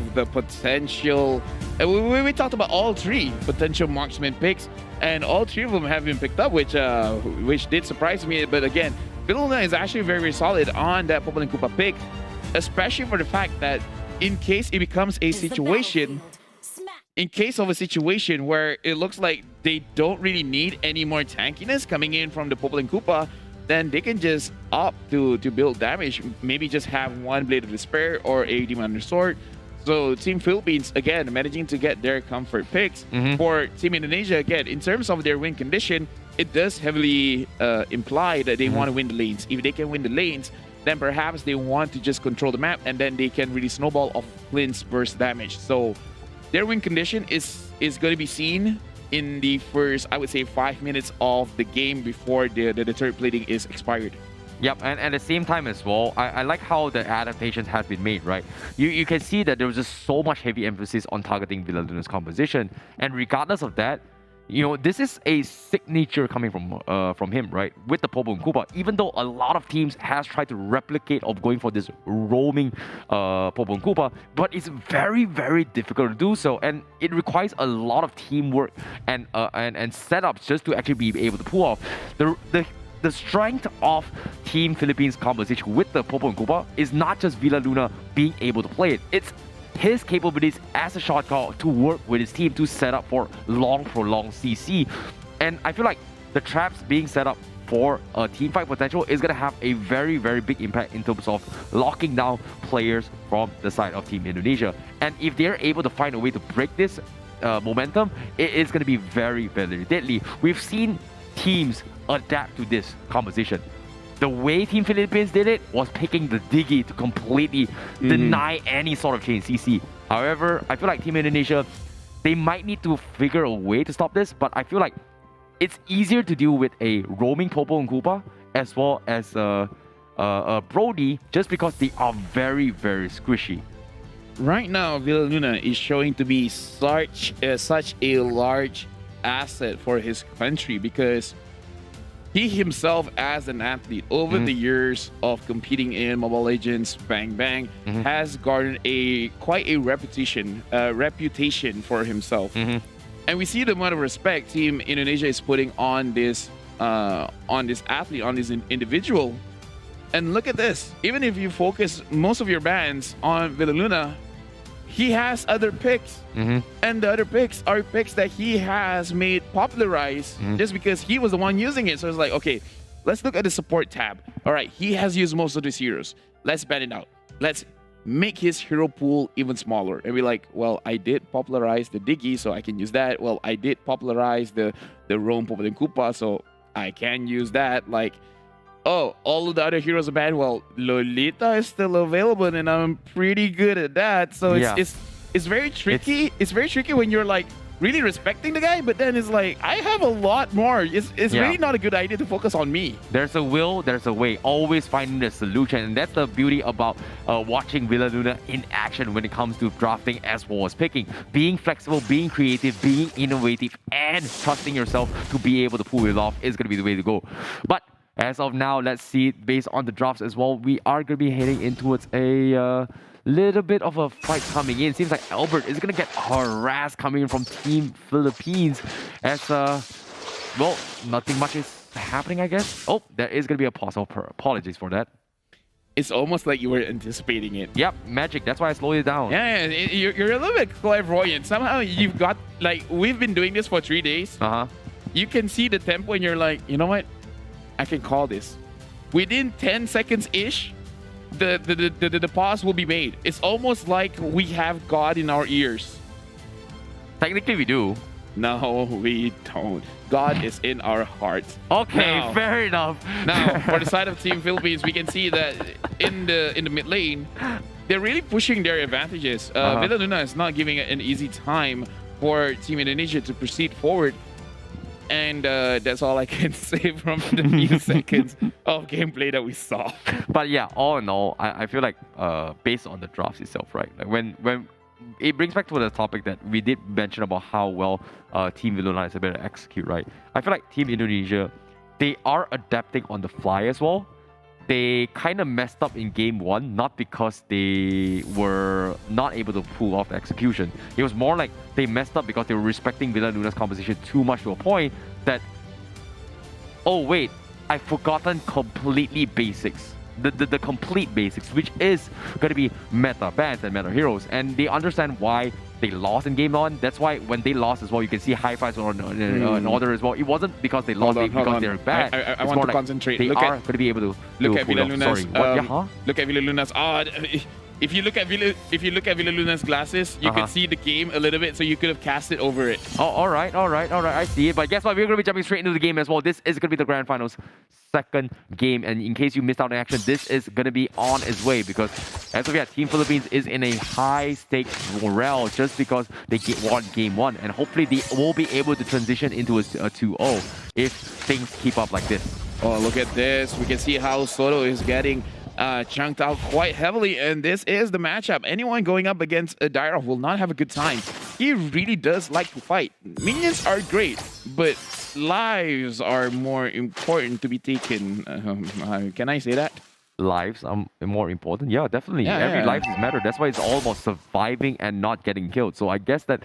of the potential. We talked about all three potential marksman picks, and all three of them have been picked up, which did surprise me. But again, Villaluna is actually very, very solid on that Popoleng Kupa pick, especially for the fact that in case it becomes a situation, in case of a situation where it looks like they don't really need any more tankiness coming in from the Popoleng Kupa, then they can just opt to build damage. Maybe just have one Blade of Despair or a Demon Under Sword. So Team Philippines, again, managing to get their comfort picks. For Team Indonesia, again, in terms of their win condition, it does heavily imply that they want to win the lanes. If they can win the lanes, then perhaps they want to just control the map, and then they can really snowball off Clint's burst damage. So their win condition is going to be seen in the first, I would say, 5 minutes of the game before the third plating is expired. Yep, and at the same time as well, I like how the adaptations has been made, right? You can see that there was just so much heavy emphasis on targeting Villaluna's composition, and regardless of that, you know, this is a signature coming from him, right? With the Popoleng Kupa, even though a lot of teams has tried to replicate of going for this roaming Popoleng Kupa, but it's very, very difficult to do so, and it requires a lot of teamwork and setups just to actually be able to pull off. The strength of Team Philippines composition with the Popoleng Kupa is not just Villaluna being able to play it. It's his capabilities as a shot call to work with his team to set up for long, prolonged CC. And I feel like the traps being set up for a team fight potential is going to have a very, very big impact in terms of locking down players from the side of Team Indonesia. And if they're able to find a way to break this momentum, it is going to be very, very deadly. We've seen teams adapt to this composition. The way Team Philippines did it was picking the Diggy to completely deny any sort of chain CC. However, I feel like Team Indonesia, they might need to figure a way to stop this, but I feel like it's easier to deal with a roaming Popoleng Kupa as well as Brody, just because they are very, very squishy. Right now, Villaluna is showing to be such a large asset for his country, because he himself, as an athlete, over the years of competing in Mobile Legends, Bang Bang, has garnered quite a reputation for himself. And we see the amount of respect Team Indonesia is putting on this athlete, on this individual. And look at this. Even if you focus most of your bans on Villaluna, he has other picks, and the other picks are picks that he has made popularized just because he was the one using it. So it's like, okay, let's look at the support tab. All right, he has used most of these heroes. Let's ban it out. Let's make his hero pool even smaller. And we're like, well, I did popularize the Diggy, so I can use that. Well, I did popularize the Roam Popoleng Kupa, so I can use that. Like, oh, all of the other heroes are banned. Well, Lolita is still available, and I'm pretty good at that. So it's very tricky. It's very tricky when you're like really respecting the guy, but then it's like, I have a lot more. It's really not a good idea to focus on me. There's a will, there's a way. Always finding the solution, and that's the beauty about watching Villaluna in action when it comes to drafting as well as picking. Being flexible, being creative, being innovative, and trusting yourself to be able to pull it off is going to be the way to go. But as of now, let's see, based on the drafts as well, we are going to be heading in towards a little bit of a fight coming in. Seems like Albert is going to get harassed coming in from Team Philippines as, well, nothing much is happening, I guess. Oh, there is going to be a pause. Apologies for that. It's almost like you were anticipating it. Yep, magic. That's why I slowed it down. Yeah, you're a little bit clairvoyant. Somehow you've got, like, we've been doing this for 3 days. You can see the tempo and you're like, you know what? I can call this. Within 10 seconds-ish, the pause will be made. It's almost like we have God in our ears. Technically, we do. No, we don't. God is in our hearts. Okay, now, fair enough. Now, for the side of Team Philippines, we can see that in the mid lane, they're really pushing their advantages. Villaluna is not giving an easy time for Team Indonesia to proceed forward. And that's all I can say from the few seconds of gameplay that we saw. But yeah, all in all, I feel like based on the drafts itself, right? Like when it brings back to the topic that we did mention about how well Team Villaluna is able to execute, right? I feel like Team Indonesia, they are adapting on the fly as well. they kind of messed up in game one, not because they were not able to pull off the execution. It was more like they messed up because they were respecting Villanuna's composition too much to a point that, oh wait, I've forgotten completely basics. The complete basics, which is going to be meta bands and meta heroes. And they understand why they lost in game one. That's why when they lost as well, you can see high fives on in order as well. It wasn't because they lost, because they're bad. I want to like concentrate. They are going to be able to look at Villanuna's. Look at Villanuna's. If you look at Villanuna's glasses, you could see the game a little bit, so you could have cast it over it. Oh, all right. I see it. But guess what? We're going to be jumping straight into the game as well. This is going to be the Grand Finals second game, and in case you missed out on action, this is going to be on its way, because as of yet, Team Philippines is in a high stakes morale just because they won game one, and hopefully they will be able to transition into a 2-0 if things keep up like this. Oh, look at this. We can see how Soto is getting chunked out quite heavily, and this is the matchup. Anyone going up against Dyrov will not have a good time. He really does like to fight. Minions are great, but lives are more important to be taken. Can I say that? Lives are more important? Yeah, definitely. Every life is matter. That's why it's all about surviving and not getting killed. So I guess that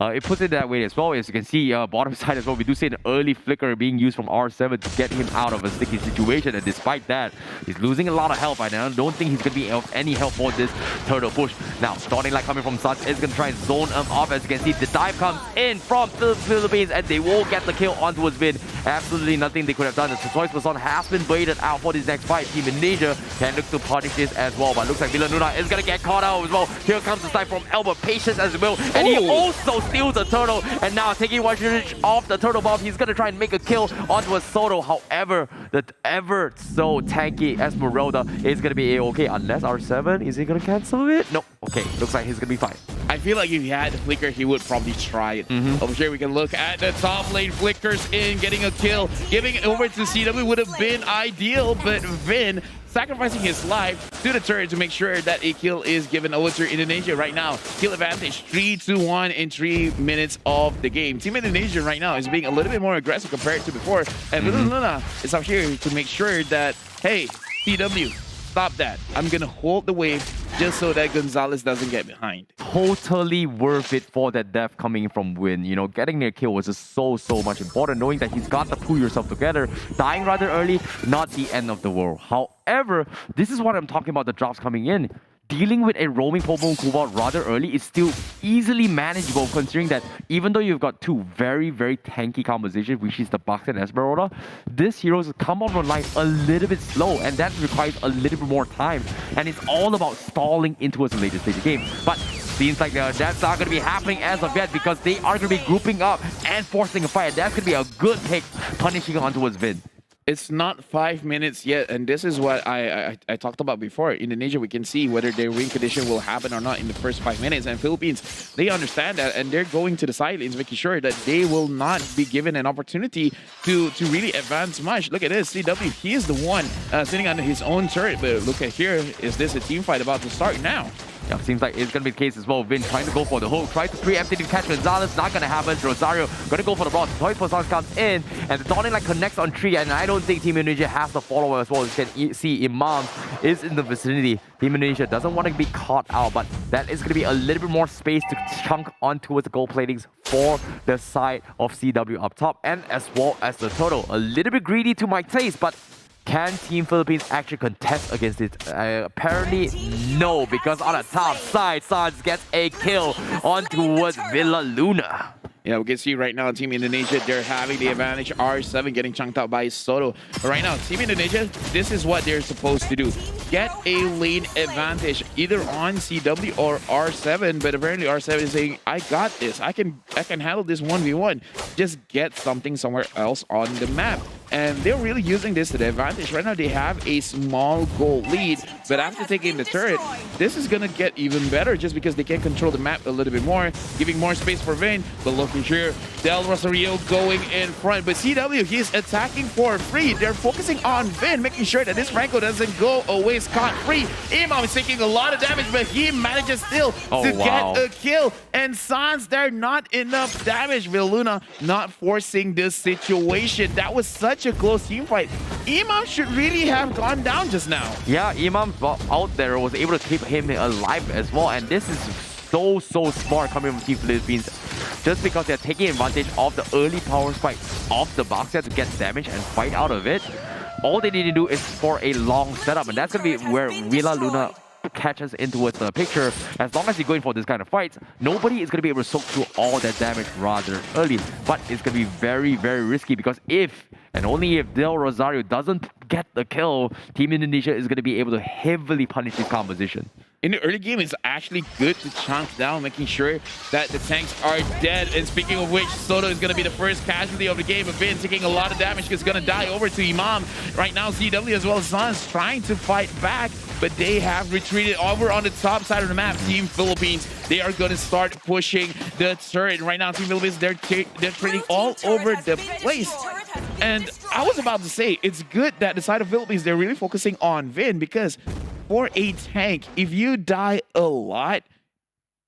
it puts it that way as well. As you can see, bottom side as well, we do see an early flicker being used from R7 to get him out of a sticky situation. And despite that, he's losing a lot of health right now. I don't think he's going to be of any help for this turtle push. Now, starting like coming from Suns is going to try and zone him off. As you can see, the dive comes in from the Philippines, and they will get the kill onto his win. Absolutely nothing they could have done. The choice person has been baited out for this next fight. Team Indonesia can look to punish this as well. But looks like Villanuna is going to get caught out as well. Here comes the side from Elba. Patience as well. And he also steals the turtle, and now taking one shot off the turtle bomb. He's gonna try and make a kill onto a Soto. However, the ever so tanky Esmeralda is gonna be okay unless R7 is he gonna cancel it? No. Okay, looks like he's gonna be fine. I feel like if he had Flicker, he would probably try it. Over here, we can look at the top lane. Flickers in, getting a kill. Giving it over to CW would have been ideal, but Vin sacrificing his life to the turret to make sure that a kill is given over to Indonesia right now. Kill advantage 3-1 in 3 minutes of the game. Team Indonesia right now is being a little bit more aggressive compared to before. And Luna is out here to make sure that, hey, CW, stop that. I'm going to hold the wave just so that Gonzalez doesn't get behind. Totally worth it for that death coming from Win. You know, getting their kill was just so much important, knowing that he's got to pull yourself together. Dying rather early, not the end of the world. However, this is what I'm talking about, the drops coming in. Dealing with a roaming Popo Cobalt rather early is still easily manageable, considering that even though you've got two very tanky compositions, which is the Bucks and Esmeralda, these heroes come out online a little bit slow, and that requires a little bit more time. And it's all about stalling into a later stage of the game. But seems like that's not going to be happening as of yet, because they are going to be grouping up and forcing a fight. And that's going to be a good pick, punishing onto his Vin. It's not 5 minutes yet, and this is what I talked about before. Indonesia, we can see whether their win condition will happen or not in the first 5 minutes. And Philippines, they understand that, and they're going to the sidelines, making sure that they will not be given an opportunity to really advance much. Look at this, CW, he is the one sitting on his own turret. But look at here, is this a team fight about to start now? Yeah, seems like it's going to be the case as well. Vin trying to go for the hook, try to preempt it to catch Gonzalez. Not going to happen. Rosario going to go for the ball. Toy Poisson comes in, and the Dawning Light connects on 3, and I don't think Team Indonesia has the follower as well. You can see Imam is in the vicinity. Team Indonesia doesn't want to be caught out, but that is going to be a little bit more space to chunk on towards the gold platings for the side of CW up top, and as well as the turtle. A little bit greedy to my taste, but can Team Philippines actually contest against it? Apparently, no, because on the top side, Sans gets a kill on towards Villa Luna. Yeah, we can see right now Team Indonesia, they're having the advantage. R7 getting chunked out by Soto. But right now, Team Indonesia, this is what they're supposed to do. Get a lane advantage either on CW or R7, but apparently R7 is saying, I got this. I can handle this 1v1. Just get something somewhere else on the map. And they're really using this to their advantage. Right now, they have a small goal lead, but after taking the turret, this is going to get even better just because they can control the map a little bit more, giving more space for Vin. But looking here, Del Rosario going in front, but CW, he's attacking for free. They're focusing on Vin, making sure that this Franco doesn't go away. is caught free. Imam is taking a lot of damage, but he manages still to get a kill. And Sans there, not enough damage. Villaluna not forcing this situation. That was such a close team fight. Imam should really have gone down just now. Yeah, Imam out there was able to keep him alive as well. And this is so smart coming from Team Philippines, just because they're taking advantage of the early power spike of the Baxia to get damage and fight out of it. All they need to do is for a long setup, and that's going to be where Villaluna catches into the picture. As long as you're going for this kind of fights, nobody is going to be able to soak through all that damage rather early. But it's going to be very risky, because if and only if Del Rosario doesn't get the kill, Team Indonesia is going to be able to heavily punish this composition. In the early game, it's actually good to chunk down, making sure that the tanks are dead. And speaking of which, Soto is going to be the first casualty of the game. Vin taking a lot of damage. He's going to die over to Imam. Right now, CW as well as Sans trying to fight back, but they have retreated over on the top side of the map. Team Philippines, they are going to start pushing the turret. Right now, Team Philippines, they're trading all over the place. And I was about to say, it's good that the side of Philippines, they're really focusing on Vin, because for a tank, if you die a lot,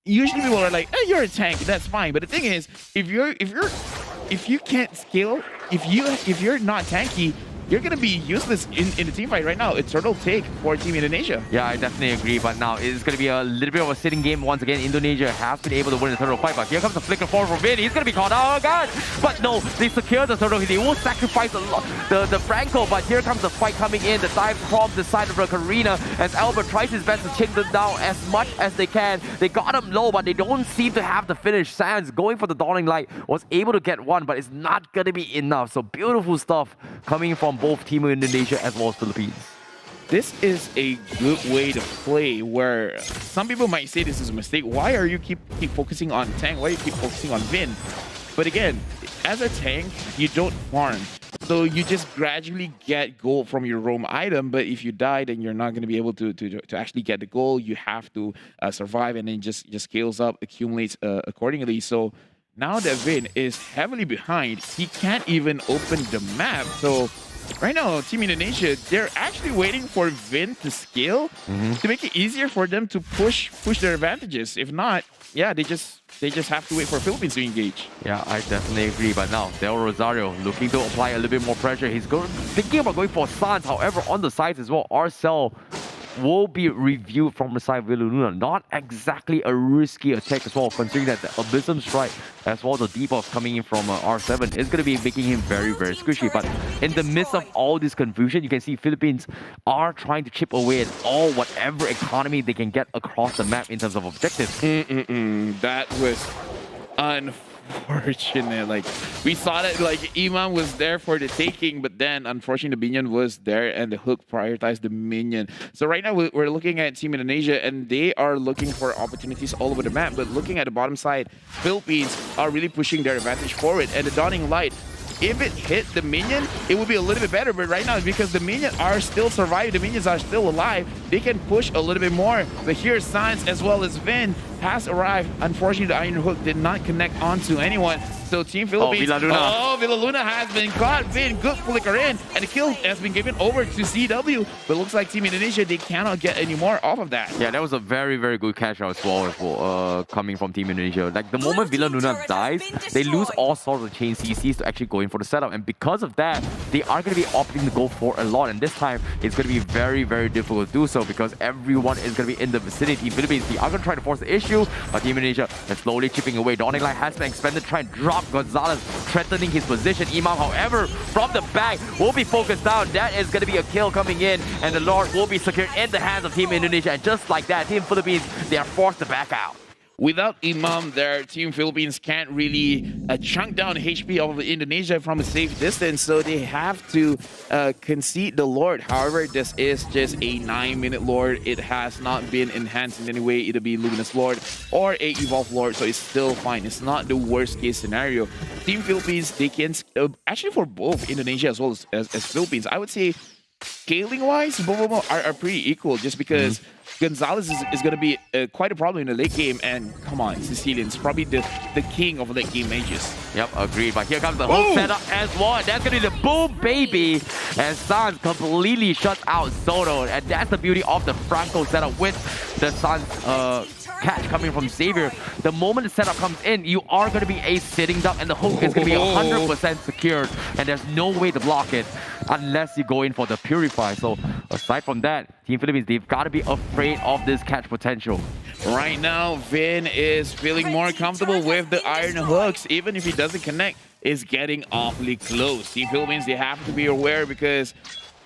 usually people are like, "Hey, you're a tank, that's fine." But the thing is, if you can't scale, if you're not tanky, you're gonna be useless in the team fight right now. It's turtle take for Team Indonesia. Yeah, I definitely agree. But now it's gonna be a little bit of a sitting game once again. Indonesia has been able to win the turtle fight, but here comes the flicker forward from Vin. He's gonna be caught. Oh god! But no, they secure the turtle. They will sacrifice the Franco. But here comes the fight coming in. The dive from the side of the Karina as Albert tries his best to chase them down as much as they can. They got him low, but they don't seem to have the finish. Sans going for the Dawning Light was able to get one, but it's not gonna be enough. So beautiful stuff coming from both Team Indonesia as well as Philippines. This is a good way to play, where some people might say this is a mistake. Why are you keep focusing on tank? Why you keep focusing on Vin? But again, as a tank, you don't farm. So you just gradually get gold from your roam item, but if you die, then you're not going to be able to actually get the gold. You have to survive, and then just scales up, accumulates accordingly. So now that Vin is heavily behind, he can't even open the map. So right now, Team Indonesia, they're actually waiting for Vin to scale to make it easier for them to push their advantages. If not, yeah, they just have to wait for Philippines to engage. Yeah, I definitely agree. But now, Del Rosario looking to apply a little bit more pressure. He's thinking about going for Sans. However, on the sides as well, Arcel will be reviewed from the side of Villaluna. Not exactly a risky attack as well, considering that the Abyssum Strike as well, the debuff coming in from R7 is going to be making him very squishy. But in the midst of all this confusion, you can see Philippines are trying to chip away at whatever economy they can get across the map in terms of objectives. That was unfortunate. Like, we saw that like Imam was there for the taking, but then unfortunately the minion was there and the hook prioritized the minion. So right now we're looking at Team Indonesia, and they are looking for opportunities all over the map. But looking at the bottom side, Philippines are really pushing their advantage forward, and the Dawning Light, if it hit the minion, it would be a little bit better. But right now, because the minions are still surviving, the minions are still alive, they can push a little bit more. But here, Sans as well as Vin has arrived. Unfortunately, the Iron Hook did not connect onto anyone. So Team Philippines, Villaluna has been caught. Vin, good flicker in, and the kill has been given over to CW. But it looks like Team Indonesia, they cannot get any more off of that. Yeah, that was a very good catch out as well coming from Team Indonesia. Like, the moment Villaluna dies, they lose all sorts of chain CCs to actually go in for the setup. And because of that, they are going to be opting to go for a lot. And this time, it's going to be very difficult to do so, because everyone is going to be in the vicinity. Philippines, they are going to try to force the issue, but Team Indonesia is slowly chipping away. Dawning Light has been expanded to try and drop Gonzalez, threatening his position. Imam, however, from the back will be focused down. That is going to be a kill coming in, and the Lord will be secured in the hands of Team Indonesia. And just like that, Team Philippines, they are forced to back out. Without Imam there, Team Philippines can't really chunk down HP of Indonesia from a safe distance, so they have to concede the Lord. However, this is just a 9-minute Lord. It has not been enhanced in any way. It'll be Luminous Lord or a Evolved Lord, so it's still fine. It's not the worst case scenario. Team Philippines, they can actually, for both Indonesia as well as Philippines, I would say scaling wise, both of them are pretty equal just because Gonzalez is going to be quite a problem in the late game. And come on, Sicilian's probably the king of late game mages. Yep, agreed. But here comes the whole setup as well. And that's going to be the boom, baby. And Sans completely shuts out Soto. And that's the beauty of the Franco setup with the Sans catch coming from Xavier. The moment the setup comes in, you are going to be a sitting duck and the hook is going to be 100% secured. And there's no way to block it unless you go in for the Purify. So aside from that, Team Philippines, they've got to be afraid of this catch potential. Right now, Vin is feeling more comfortable with the iron hooks. Even if he doesn't connect, is getting awfully close. Team Philippines, they have to be aware because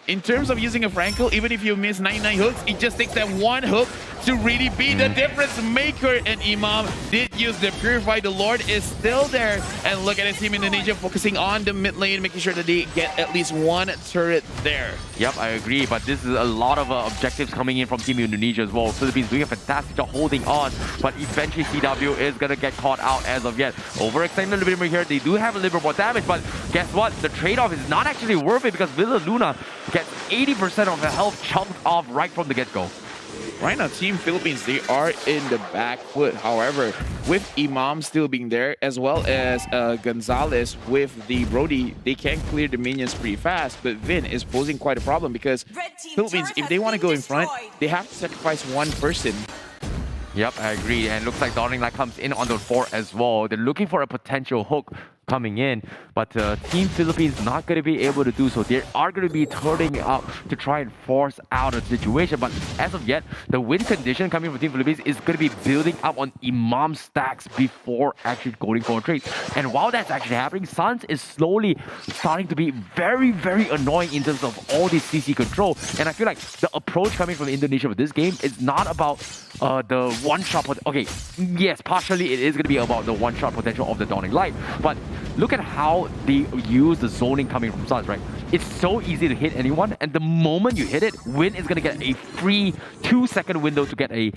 in terms of using a Franco, even if you miss 99 hooks, it just takes that one hook to really be the difference maker. And Imam did use the Purify. The Lord is still there. And look at his Team Indonesia focusing on the mid lane, making sure that they get at least one turret there. Yep, I agree. But this is a lot of objectives coming in from Team Indonesia as well. Philippines doing a fantastic job holding on. But eventually CW is going to get caught out as of yet. Overextending a little bit more here. They do have a little bit more damage. But guess what? The trade-off is not actually worth it because Villa Luna gets 80% of the health chunked off right from the get-go. Right now, Team Philippines, they are in the back foot. However, with Imam still being there, as well as Gonzalez with the Brody, they can clear the minions pretty fast. But Vin is posing quite a problem because Philippines, if they want to go in front, they have to sacrifice one person. Yep, I agree. And looks like Dawning Light comes in on the fort as well. They're looking for a potential hook coming in, but Team Philippines not going to be able to do so. They are going to be turning up to try and force out a situation, but as of yet, the win condition coming from Team Philippines is going to be building up on Imam stacks before actually going for a trade. And while that's actually happening, Sans is slowly starting to be very, very annoying in terms of all this CC control. And I feel like the approach coming from Indonesia with this game is not about the one-shot okay, yes, partially it is going to be about the one-shot potential of the Dawning Light, but look at how they use the zoning coming from Sans, right? It's so easy to hit anyone, and the moment you hit it, Win is going to get a free 2-second window to get a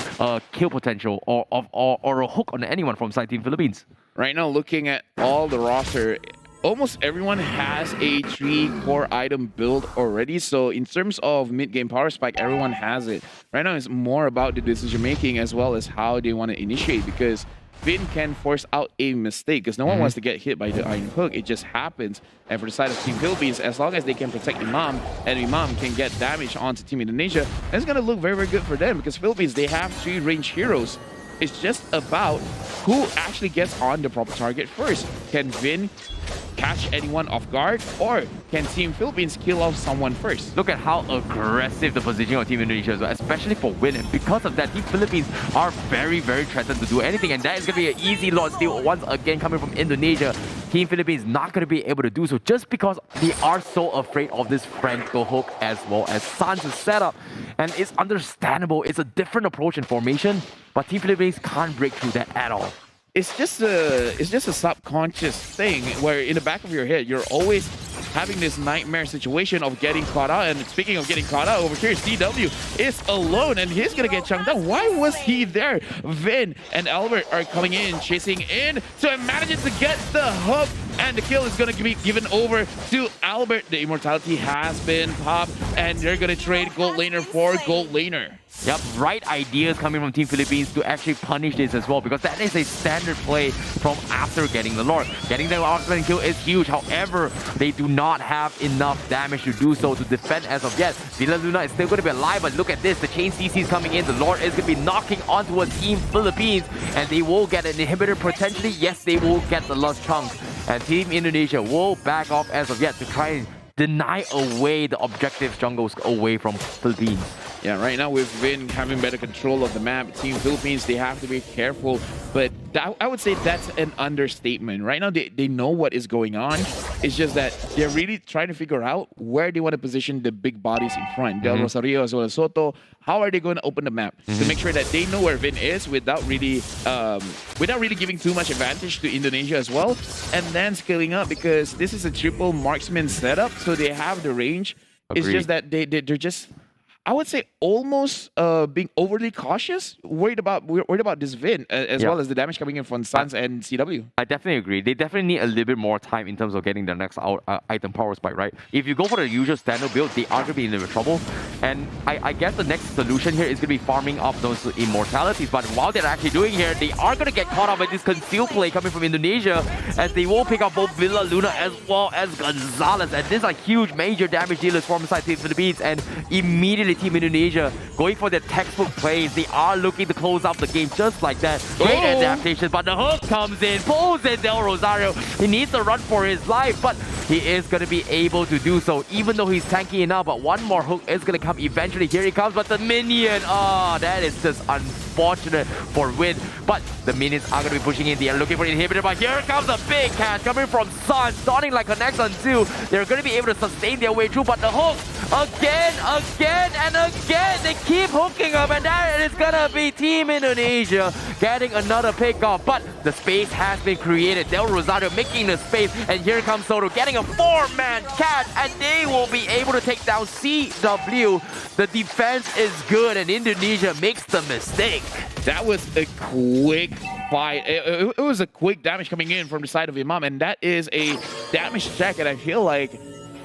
kill potential or a hook on anyone from side Team Philippines. Right now, looking at all the roster, almost everyone has a 3-core item build already. So in terms of mid-game power spike, everyone has it. Right now, it's more about the decision making as well as how they want to initiate, because Vin can force out a mistake because no one wants to get hit by the iron hook. It just happens. And for the side of Team Philippines, as long as they can protect Imam and Imam can get damage onto Team Indonesia, it's going to look very, very good for them because Philippines, they have 3 ranged heroes. It's just about who actually gets on the proper target first. Can Vin catch anyone off guard, or can Team Philippines kill off someone first? Look at how aggressive the positioning of Team Indonesia is, especially for Win. And because of that, Team Philippines are very, very threatened to do anything. And that is going to be an easy Lord steal once again coming from Indonesia. Team Philippines not going to be able to do so just because they are so afraid of this Franco hook as well as Sans' setup. And it's understandable. It's a different approach in formation, but Team Philippines can't break through that at all. It's just a subconscious thing where in the back of your head, you're always having this nightmare situation of getting caught out. And speaking of getting caught out, over here, CW is alone and he's gonna get chunked down. Why was he there? Vin and Albert are coming in, chasing in, so it manages to get the hook, and the kill is gonna be given over to Albert. The immortality has been popped, and they're gonna trade gold laner for gold laner. Yep, right ideas coming from Team Philippines to actually punish this as well, because that is a standard play from after getting the Lord. Getting the offspring kill is huge, however, they do not have enough damage to do so to defend as of yet. Villa Luna is still going to be alive, but look at this, the chain CC is coming in, the Lord is going to be knocking onto a Team Philippines, and they will get an inhibitor potentially. Yes, they will get the last chunk, and Team Indonesia will back off as of yet to try and deny away the objective jungles away from Philippines. Yeah, right now with Vin having better control of the map, Team Philippines, they have to be careful. But I would say that's an understatement. Right now, they know what is going on. It's just that they're really trying to figure out where they want to position the big bodies in front. Del Rosario as well as Soto. How are they going to open the map to make sure that they know where Vin is without really giving too much advantage to Indonesia as well? And then scaling up, because this is a triple marksman setup, so they have the range. Agreed. It's just that they're just I would say almost being overly cautious, worried about this win, as well as the damage coming in from Suns and CW. I definitely agree. They definitely need a little bit more time in terms of getting their next item power spike, right? If you go for the usual standard build, they are going to be in a little bit of trouble. And I guess the next solution here is going to be farming up those immortalities. But while they're actually doing here, they are going to get caught up by this conceal play coming from Indonesia, as they will pick up both Villa Luna as well as Gonzalez. And these are huge major damage dealers from inside the Philippines. And immediately Team Indonesia going for their textbook plays. They are looking to close out the game just like that. Great adaptation, but the hook comes in, pulls in Del Rosario. He needs to run for his life, but he is going to be able to do so, even though he's tanky enough. But one more hook is going to come eventually. Here he comes, but the minion, that is just unfortunate for Win. But the minions are going to be pushing in. They are looking for the inhibitor, but here comes a big catch coming from Sun. Starting like connects on 2. They're going to be able to sustain their way through, but the hook, again, and again, they keep hooking up, and that is going to be Team Indonesia getting another pick off. But the space has been created. Del Rosario making the space, and here comes Soto getting a 4-man catch, and they will be able to take down CW. The defense is good, and Indonesia makes the mistake. That was a quick fight. It was a quick damage coming in from the side of Imam, and that is a damage check, and I feel like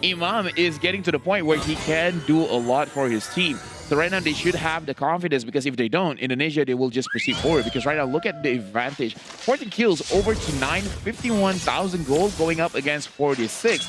Imam is getting to the point where he can do a lot for his team. So right now they should have the confidence, because if they don't, Indonesia, they will just proceed forward. Because right now, look at the advantage. 14 kills over to 9, 51,000 gold going up against 46.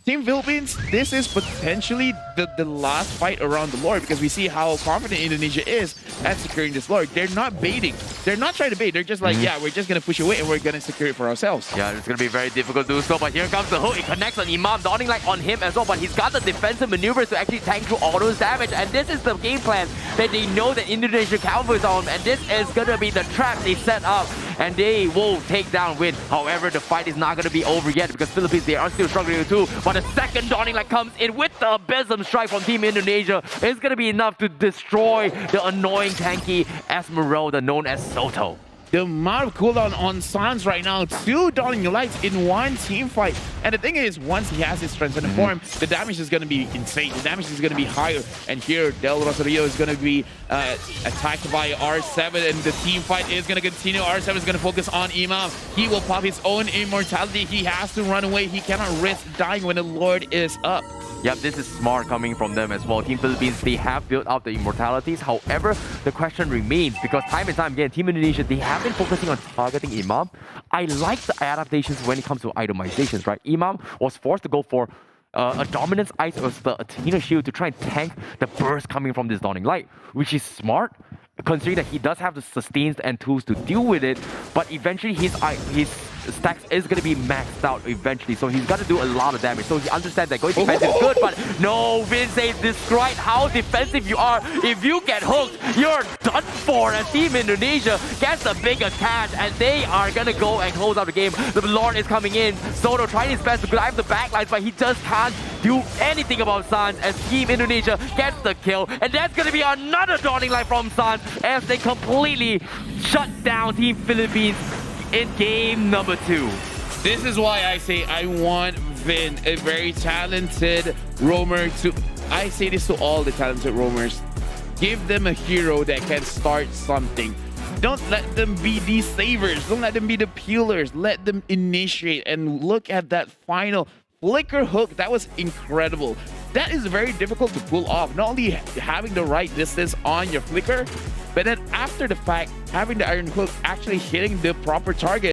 Team Philippines, this is potentially the last fight around the Lord, because we see how confident Indonesia is at securing this Lord. They're not baiting. They're not trying to bait. They're just like, yeah, we're just going to push away and we're going to secure it for ourselves. Yeah, it's going to be very difficult to do so, but here comes the hook. It connects on Imam, dawning like on him as well, but he's got the defensive maneuvers to actually tank through all those damage, and this is the game plan that they know that Indonesia covers on, and this is going to be the trap they set up, and they will take down Win. However, the fight is not going to be over yet, because Philippines, they are still struggling too, but the second dawning light comes in with the Abysm strike from Team Indonesia. It's going to be enough to destroy the annoying tanky Esmeralda known as Soto. The amount of cooldown on Sans right now, 2 Dawning Lights in one team fight. And the thing is, once he has his transcendent form, the damage is going to be insane. The damage is going to be higher. And here, Del Rosario is going to be attacked by R7, and the team fight is going to continue. R7 is going to focus on Imam. He will pop his own immortality. He has to run away. He cannot risk dying when the Lord is up. Yep, this is smart coming from them as well. Team Philippines, they have built out the immortalities. However, the question remains, because time and time again, Team Indonesia, they have been focusing on targeting Imam. I like the adaptations when it comes to itemizations, right? Imam was forced to go for a Dominance Ice or the Athena Shield to try and tank the burst coming from this Dawning Light, which is smart, considering that he does have the sustains and tools to deal with it, but eventually his stacks is going to be maxed out eventually, so he's got to do a lot of damage. So he understands that going defensive is good, but no, Vince says despite how defensive you are, if you get hooked, you're done for. And Team Indonesia gets the bigger catch, and they are going to go and close out the game. The Lord is coming in. Soto trying his best to drive the backlines, but he just can't do anything about Sans, as Team Indonesia gets the kill. And that's going to be another Dawning Light from Sans, as they completely shut down Team Philippines in game number 2. This is why I say I want Vin, a very talented roamer, to... I say this to all the talented roamers. Give them a hero that can start something. Don't let them be these savers. Don't let them be the peelers. Let them initiate, and look at that final flicker hook. That was incredible. That is very difficult to pull off. Not only having the right distance on your flicker, but then after the fact, having the iron hook actually hitting the proper target.